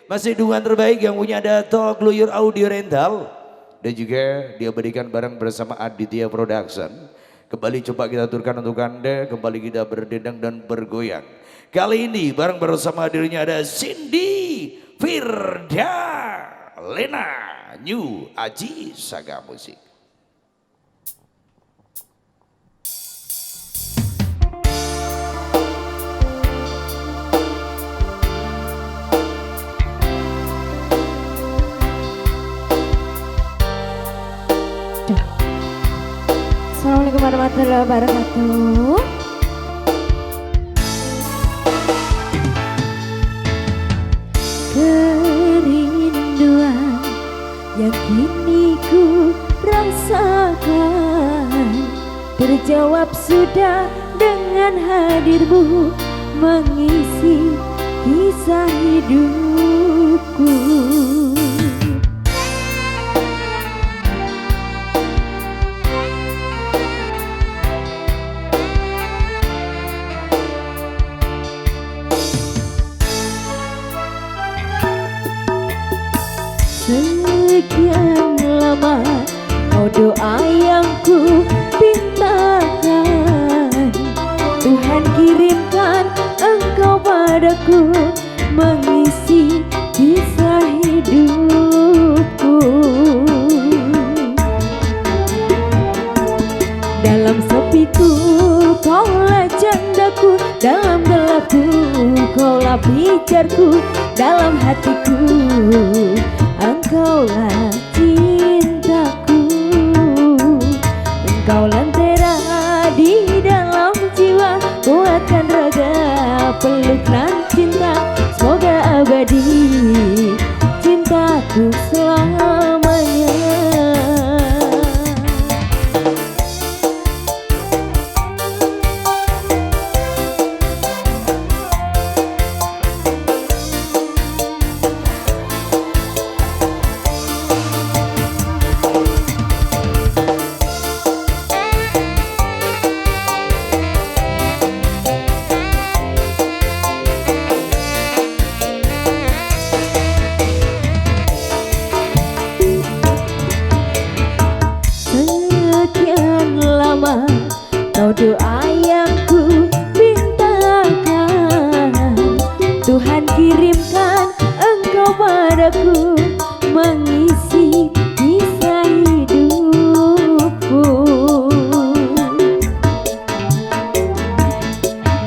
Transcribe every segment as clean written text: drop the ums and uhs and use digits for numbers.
Masih dukungan terbaik yang punya Dato Kluyur Audio Rental. Dan juga dia berikan bareng bersama Aditya Production. Kembali coba kita aturkan untuk Anda. Kembali kita berdendang dan bergoyang. Kali ini bareng bersama dirinya ada Cindy Firda Lena New Aji Saga Musik. Assalamualaikum warahmatullahi wabarakatuh. Kerinduan yang kini ku rasakan terjawab sudah dengan hadirmu mengisi kisah hidupku. Sekian lama kau doa yang ku pintakan, Tuhan kirimkan engkau padaku mengisi kisah hidupku. Dalam sepiku kaulah candaku, dalam gelapku kaulah pijarku, dalam hatiku engkaulah cintaku. Engkau lentera di dalam jiwa, kuatkan raga, pelukkan cinta, semoga abadi cintaku selamanya. Kau doa yang ku pintakan, Tuhan kirimkan engkau padaku mengisi kisah hidupku.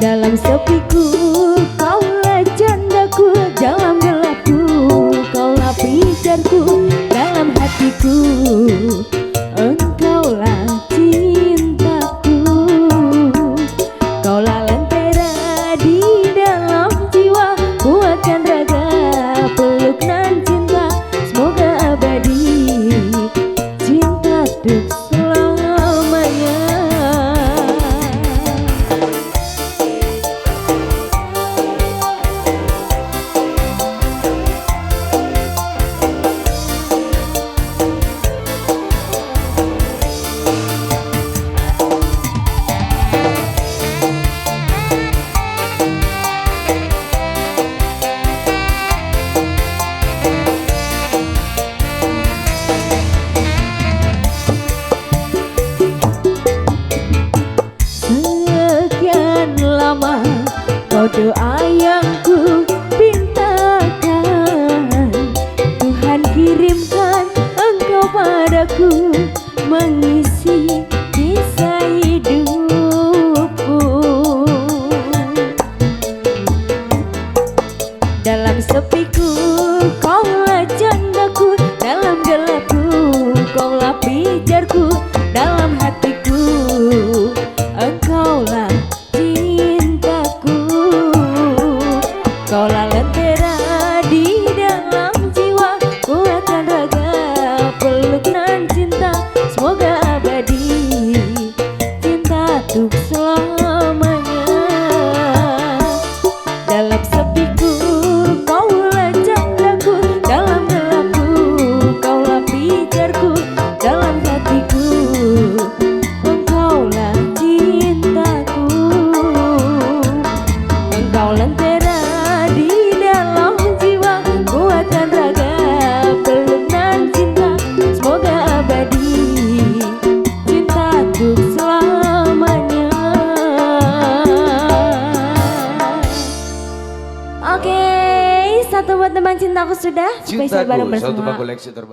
Dalam sepiku kaulah candaku, dalam gelapku kaulah pijarku, dalam hatiku engkaulah cintaku. Kaulah lentera di dalam jiwa, kuatkan raga, peluk nan cinta, semoga abadi cinta untuk selamanya. Kau doa yang ku pintakan, Tuhan kirimkan engkau padaku mengisi kisah hidupku. Dalam sepiku kaulah candaku, dalam gelapku kaulah pijarku, dalam hatiku engkaulah cintaku. Kaulah lentera di dalam jiwa, kuatkan raga, peluk nan cinta, semoga abadi cinta untuk selamanya. Dalam sepiku kaulah candaku, dalam Oke, satu buat teman cintaku sudah. Spesial bareng Cintaku, satu bersama koleksi terbaru.